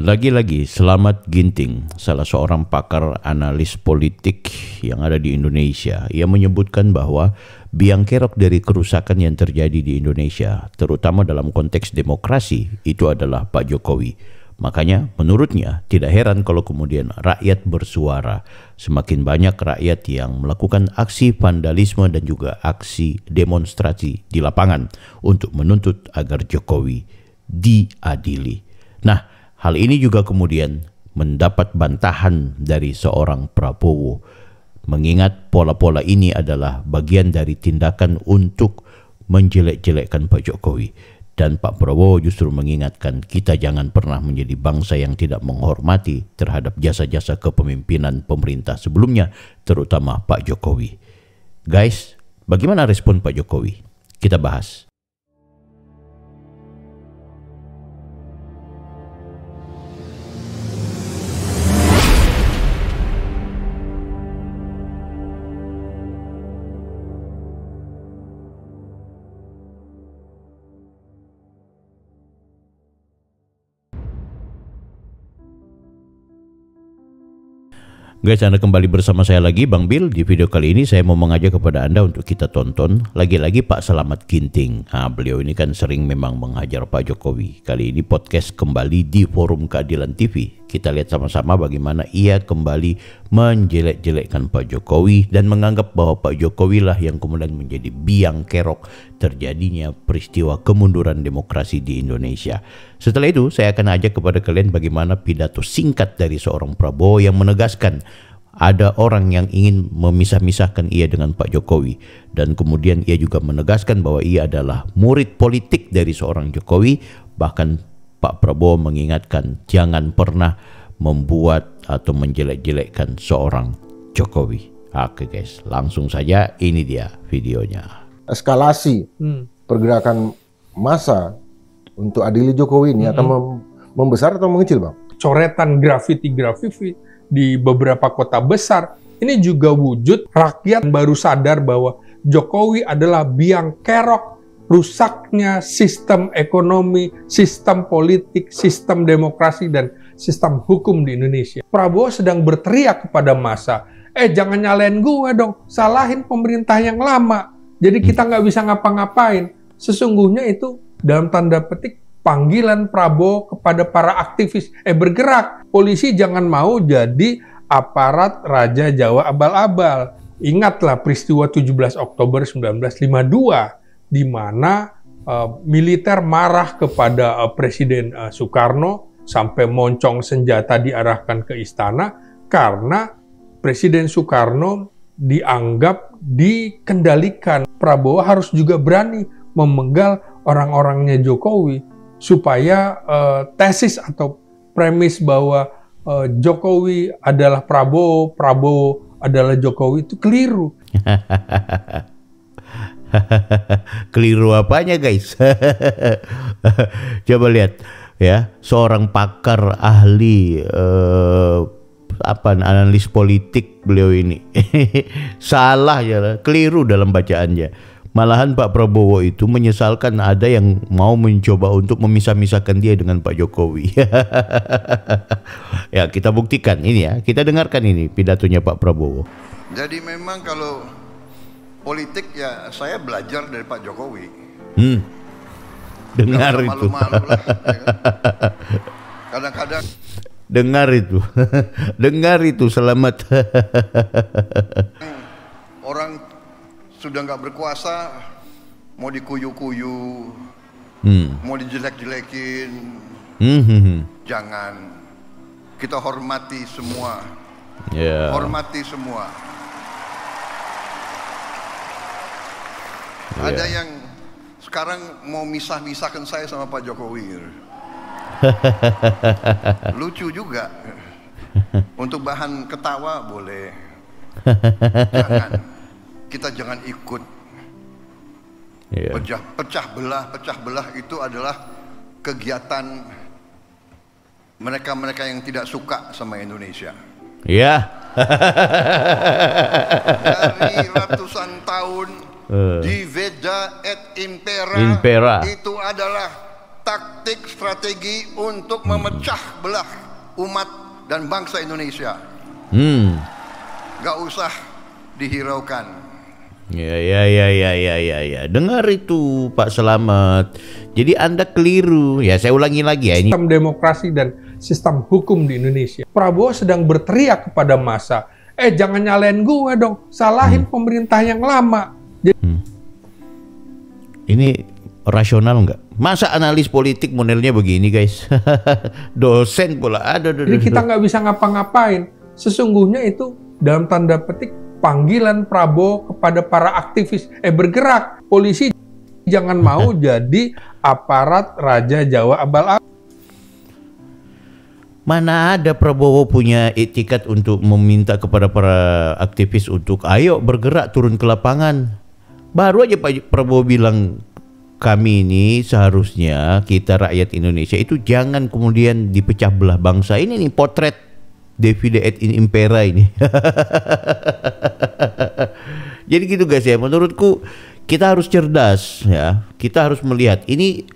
Lagi-lagi Slamet Ginting, salah seorang pakar analis politik yang ada di Indonesia, ia menyebutkan bahwa biang kerok dari kerusakan yang terjadi di Indonesia, terutama dalam konteks demokrasi, itu adalah Pak Jokowi. Makanya menurutnya tidak heran kalau kemudian rakyat bersuara. Semakin banyak rakyat yang melakukan aksi vandalisme dan juga aksi demonstrasi di lapangan untuk menuntut agar Jokowi diadili. Nah, hal ini juga kemudian mendapat bantahan dari seorang Prabowo. Mengingat pola-pola ini adalah bagian dari tindakan untuk menjelek-jelekkan Pak Jokowi. Dan Pak Prabowo justru mengingatkan kita jangan pernah menjadi bangsa yang tidak menghormati terhadap jasa-jasa kepemimpinan pemerintah sebelumnya, terutama Pak Jokowi. Guys, bagaimana respon Pak Jokowi? Kita bahas. Guys, Anda kembali bersama saya lagi, Bang Bill. Di video kali ini saya mau mengajak kepada Anda untuk kita tonton lagi-lagi Pak Slamet Ginting. Nah, beliau ini kan sering memang menghajar Pak Jokowi. Kali ini podcast kembali di Forum Keadilan TV. Kita lihat sama-sama bagaimana ia kembali menjelek-jelekkan Pak Jokowi dan menganggap bahwa Pak Jokowi lah yang kemudian menjadi biang kerok terjadinya peristiwa kemunduran demokrasi di Indonesia. Setelah itu saya akan ajak kepada kalian bagaimana pidato singkat dari seorang Prabowo yang menegaskan ada orang yang ingin memisah-misahkan ia dengan Pak Jokowi, dan kemudian ia juga menegaskan bahwa ia adalah murid politik dari seorang Jokowi. Bahkan Pak Prabowo mengingatkan jangan pernah membuat atau menjelek-jelekkan seorang Jokowi. Oke guys, langsung saja ini dia videonya. Eskalasi pergerakan massa untuk adili Jokowi ini akan membesar atau mengecil, Bang? Coretan grafiti di beberapa kota besar ini juga wujud rakyat baru sadar bahwa Jokowi adalah biang kerok rusaknya sistem ekonomi, sistem politik, sistem demokrasi, dan sistem hukum di Indonesia. Prabowo sedang berteriak kepada massa, jangan nyalain gue dong, salahin pemerintah yang lama, jadi kita nggak bisa ngapa-ngapain. Sesungguhnya itu dalam tanda petik panggilan Prabowo kepada para aktivis, bergerak. Polisi jangan mau jadi aparat Raja Jawa abal-abal. Ingatlah peristiwa 17 Oktober 1952, di mana militer marah kepada Presiden Soekarno sampai moncong senjata diarahkan ke istana karena Presiden Soekarno dianggap dikendalikan. Prabowo harus juga berani memenggal orang-orangnya Jokowi supaya tesis atau premis bahwa Jokowi adalah Prabowo, Prabowo adalah Jokowi itu keliru. Keliru apanya guys? Coba lihat ya, seorang pakar ahli analis politik beliau ini salah ya, keliru dalam bacaannya. Malahan Pak Prabowo itu menyesalkan ada yang mau mencoba untuk memisah-misahkan dia dengan Pak Jokowi. Ya, kita buktikan ini ya, kita dengarkan ini pidatonya Pak Prabowo. Jadi memang kalau politik ya saya belajar dari Pak Jokowi. Dengar itu. Malu-malu lah, ya kan? Kadang-kadang. Dengar itu. Dengar itu, Slamet. Orang sudah nggak berkuasa, mau dikuyu-kuyu, mau dijelek-jelekin. Jangan. Kita hormati semua. Yeah. Hormati semua. Ada yang sekarang mau misah-misahkan saya sama Pak Jokowi. Lucu juga. Untuk bahan ketawa boleh. Jangan. Kita jangan ikut. Pecah belah itu adalah kegiatan mereka-mereka yang tidak suka sama Indonesia. Ya. Dari ratusan tahun Diveda et Impera itu adalah taktik strategi untuk memecah belah umat dan bangsa Indonesia. Gak usah dihiraukan. Ya. Dengar itu Pak Selamat. Jadi Anda keliru. Ya, saya ulangi lagi ya ini. Sistem demokrasi dan sistem hukum di Indonesia. Prabowo sedang berteriak kepada massa, jangan nyalain gue dong, salahin pemerintah yang lama. Ini rasional nggak? Masa analis politik modelnya begini, guys? Dosen pula. Jadi kita nggak bisa ngapa-ngapain. Sesungguhnya itu dalam tanda petik panggilan Prabowo kepada para aktivis. Bergerak. Polisi jangan mau jadi aparat Raja Jawa abal-abal. Mana ada Prabowo punya etikat untuk meminta kepada para aktivis untuk ayo bergerak turun ke lapangan. Baru aja Pak Prabowo bilang, kami ini seharusnya kita rakyat Indonesia itu jangan kemudian dipecah belah bangsa. Ini nih potret Davide et Impera ini. Jadi gitu guys ya, menurutku kita harus cerdas ya. Kita harus melihat ini.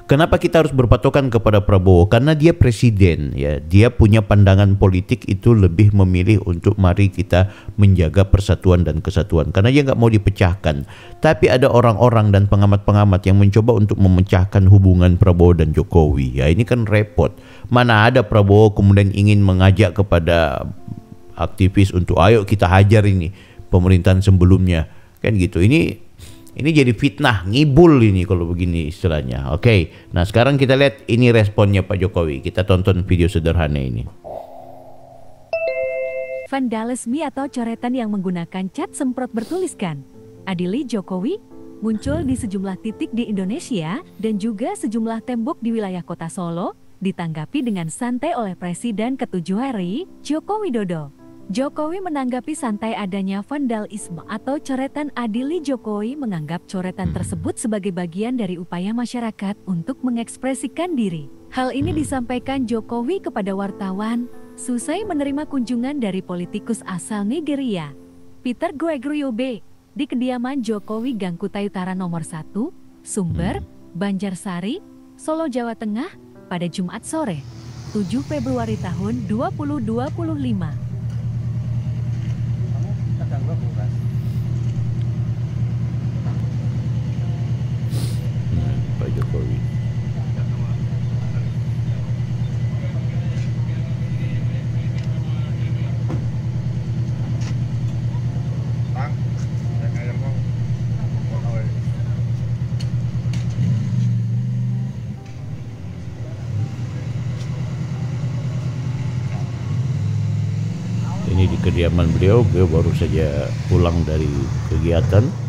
Kenapa kita harus berpatokan kepada Prabowo? Karena dia presiden ya. Dia punya pandangan politik itu lebih memilih untuk mari kita menjaga persatuan dan kesatuan. Karena dia nggak mau dipecahkan. Tapi ada orang-orang dan pengamat-pengamat yang mencoba untuk memecahkan hubungan Prabowo dan Jokowi. Ya ini kan repot. Mana ada Prabowo kemudian ingin mengajak kepada aktivis untuk ayo kita hajar ini pemerintahan sebelumnya. Kan gitu. Ini jadi fitnah, ngibul ini kalau begini istilahnya. Oke, nah sekarang kita lihat ini responnya Pak Jokowi. Kita tonton video sederhana ini. Vandalisme atau coretan yang menggunakan cat semprot bertuliskan "Adili Jokowi" muncul di sejumlah titik di Indonesia dan juga sejumlah tembok di wilayah kota Solo, ditanggapi dengan santai oleh Presiden ke-7 RI, Joko Widodo. Jokowi menanggapi santai adanya vandalisme atau coretan. Adili Jokowi menganggap coretan tersebut sebagai bagian dari upaya masyarakat untuk mengekspresikan diri. Hal ini disampaikan Jokowi kepada wartawan seusai menerima kunjungan dari politikus asal Nigeria, Peter Gregorio-B, di kediaman Jokowi Gang Kutai Utara nomor 1, Sumber, Banjarsari, Solo, Jawa Tengah, pada Jumat sore, 7 Februari tahun 2025. Pak Jokowi. Ini di kediaman beliau baru saja pulang dari kegiatan.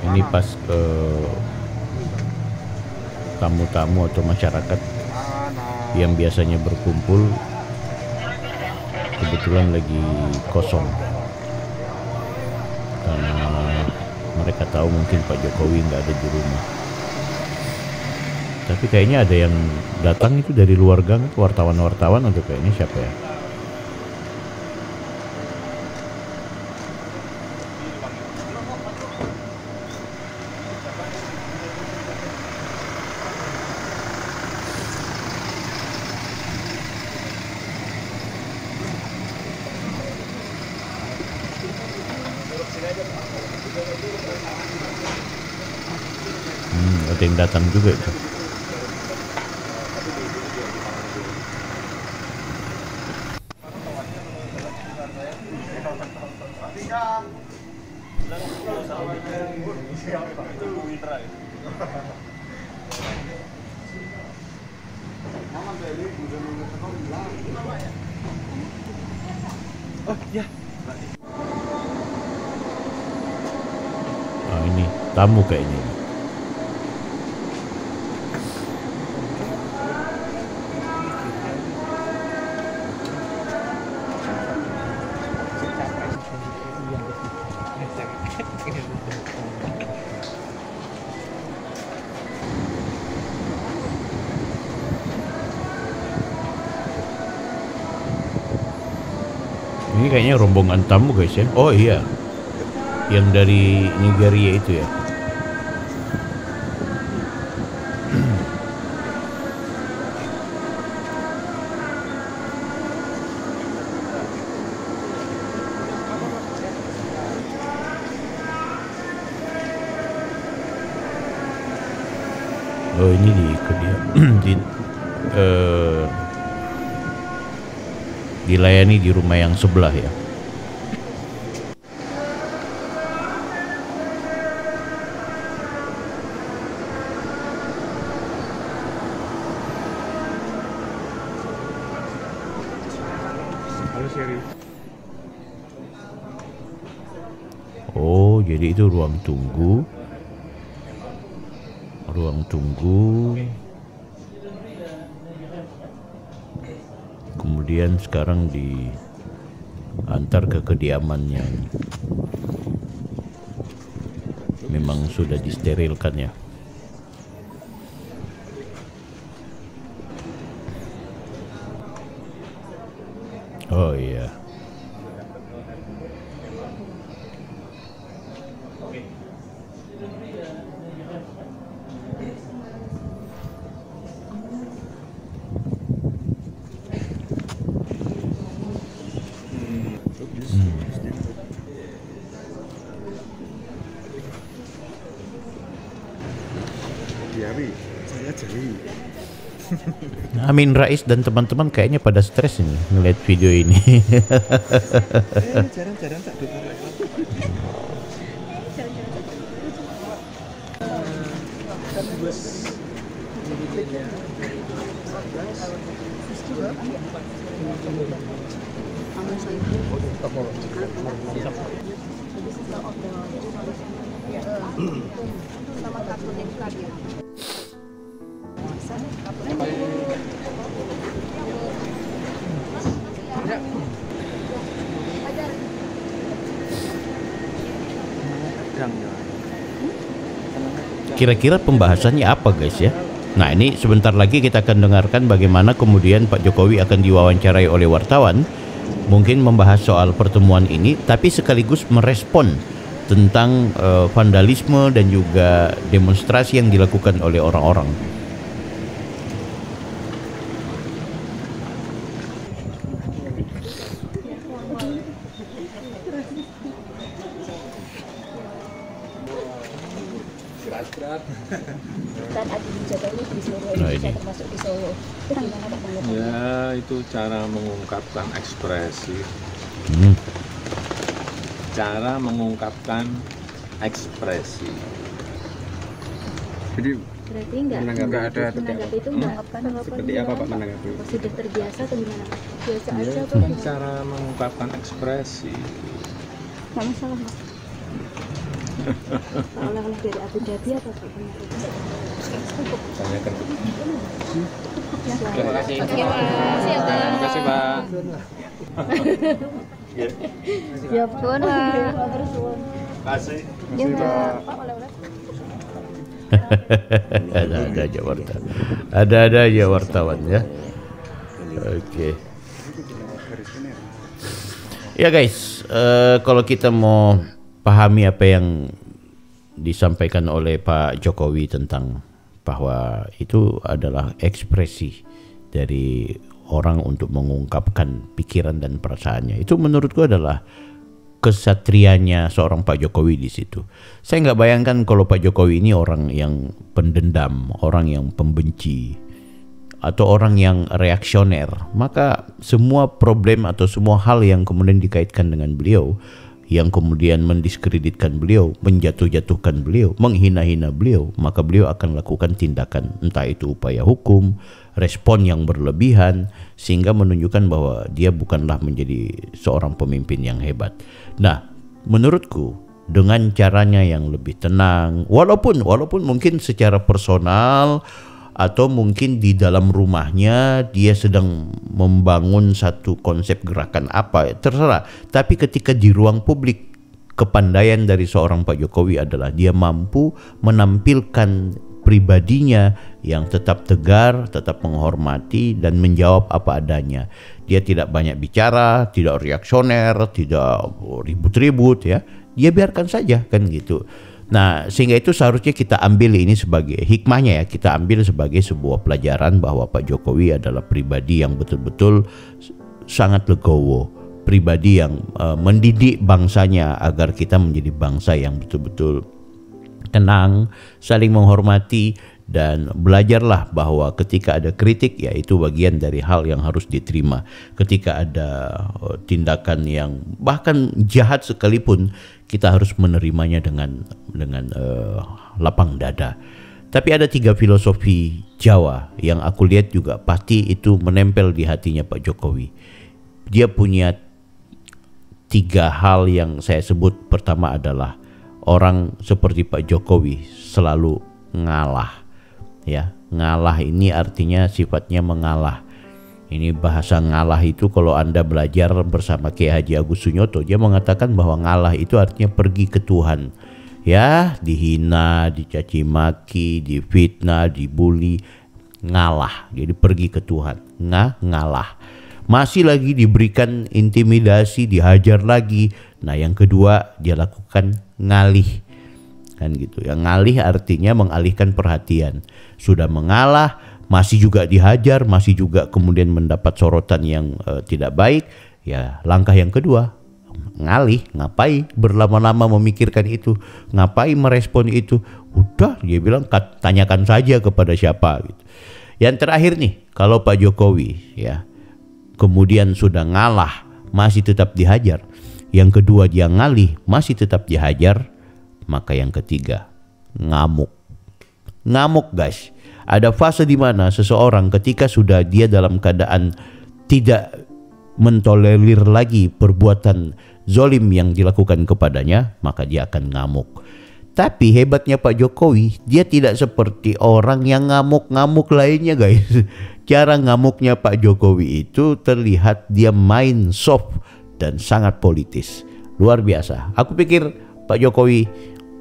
Ini pas ke tamu-tamu atau masyarakat yang biasanya berkumpul kebetulan lagi kosong karena mereka tahu mungkin Pak Jokowi nggak ada di rumah. Tapi kayaknya ada yang datang itu dari luar gang, itu wartawan-wartawan untuk kayaknya siapa ya? Ada yang datang juga itu. Oh, ini tamu kayaknya. Ini kayaknya rombongan tamu guys ya. Oh iya, yang dari Nigeria itu ya. Oh ini dilayani di rumah yang sebelah ya. Halo Sherry. Oh jadi itu ruang tunggu. Kemudian sekarang diantar ke kediaman yang memang sudah disterilkan ya. Oh iya. Saya jeli. Amin Rais dan teman-teman kayaknya pada stres ini ngeliat video ini. Jarang-jarang tak dengar. Kira-kira pembahasannya apa guys ya? Nah ini sebentar lagi kita akan dengarkan bagaimana kemudian Pak Jokowi akan diwawancarai oleh wartawan, mungkin membahas soal pertemuan ini, tapi sekaligus merespon tentang vandalisme dan juga demonstrasi yang dilakukan oleh orang-orang. Nah, ini termasuk di Solo. Ya, itu cara mengungkapkan ekspresi. Cara mengungkapkan ekspresi. Jadi berarti enggak ada menanggapi itu mengungkapkan seperti apa Pak menanggapi? Sudah terbiasa atau gimana? Biasa Ya, aja itu atau cara mengungkapkan ekspresi. nggak masalah Mas. Oleh-oleh dari Abu Dhabi atau gimana? Tanyakan. Terima kasih. Terima kasih Pak. Ya pun terus Kasih. Ada aja wartawan. Ada aja wartawan ya. Oke. Ya guys, kalau kita mau pahami apa yang disampaikan oleh Pak Jokowi tentang bahwa itu adalah ekspresi dari orang untuk mengungkapkan pikiran dan perasaannya, itu menurutku adalah kesatrianya seorang Pak Jokowi di situ. Saya nggak bayangkan kalau Pak Jokowi ini orang yang pendendam, orang yang pembenci, atau orang yang reaksioner, maka semua problem atau semua hal yang kemudian dikaitkan dengan beliau, yang kemudian mendiskreditkan beliau, menjatuh-jatuhkan beliau, menghina-hina beliau, maka beliau akan lakukan tindakan, entah itu upaya hukum, respon yang berlebihan, sehingga menunjukkan bahwa dia bukanlah menjadi seorang pemimpin yang hebat. Nah, menurutku dengan caranya yang lebih tenang, walaupun mungkin secara personal atau mungkin di dalam rumahnya dia sedang membangun satu konsep gerakan apa, terserah. Tapi ketika di ruang publik, kepandaian dari seorang Pak Jokowi adalah dia mampu menampilkan pribadinya yang tetap tegar, tetap menghormati dan menjawab apa adanya. Dia tidak banyak bicara, tidak reaksioner, tidak ribut-ribut ya. Dia biarkan saja kan gitu. Nah, sehingga itu seharusnya kita ambil ini sebagai hikmahnya ya, kita ambil sebagai sebuah pelajaran bahwa Pak Jokowi adalah pribadi yang betul-betul sangat legowo, pribadi yang mendidik bangsanya agar kita menjadi bangsa yang betul-betul tenang, saling menghormati, dan belajarlah bahwa ketika ada kritik ya itu bagian dari hal yang harus diterima. Ketika ada tindakan yang bahkan jahat sekalipun, kita harus menerimanya dengan lapang dada. Tapi ada 3 filosofi Jawa yang aku lihat juga pasti itu menempel di hatinya Pak Jokowi. Dia punya 3 hal yang saya sebut. Pertama adalah orang seperti Pak Jokowi selalu ngalah. Ya, ngalah ini artinya sifatnya mengalah. Ini bahasa ngalah itu kalau Anda belajar bersama Kiai Haji Agus Sunyoto, dia mengatakan bahwa ngalah itu artinya pergi ke Tuhan. Ya, dihina, dicaci maki, difitnah, dibully, ngalah. Jadi pergi ke Tuhan, ngalah. Masih lagi diberikan intimidasi, dihajar lagi. Nah, yang kedua dia lakukan ngalih. Kan gitu. Yang ngalih artinya mengalihkan perhatian. Sudah mengalah, masih juga dihajar, masih juga kemudian mendapat sorotan yang tidak baik. Ya, langkah yang kedua ngalih. Ngapain berlama-lama memikirkan itu, ngapain merespon itu? Udah, dia bilang tanyakan saja kepada siapa gitu. Yang terakhir nih, kalau Pak Jokowi ya kemudian sudah ngalah masih tetap dihajar, yang kedua dia ngalih masih tetap dihajar, maka yang ketiga ngamuk guys. Ada fase di mana seseorang ketika sudah dia dalam keadaan tidak mentolerir lagi perbuatan zolim yang dilakukan kepadanya, maka dia akan ngamuk. Tapi hebatnya Pak Jokowi, dia tidak seperti orang yang ngamuk-ngamuk lainnya guys. Cara ngamuknya Pak Jokowi itu terlihat dia main soft dan sangat politis. Luar biasa. Aku pikir Pak Jokowi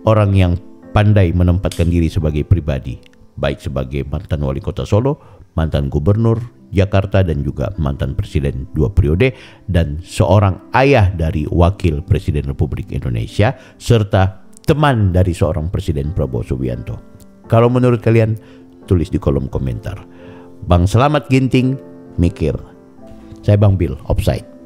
orang yang pandai menempatkan diri sebagai pribadi, baik sebagai mantan wali kota Solo, mantan gubernur Jakarta, dan juga mantan presiden 2 periode, dan seorang ayah dari wakil presiden Republik Indonesia, serta teman dari seorang presiden Prabowo Subianto. Kalau menurut kalian, tulis di kolom komentar. Bang Selamat Ginting mikir. Saya Bang Bill, Offside.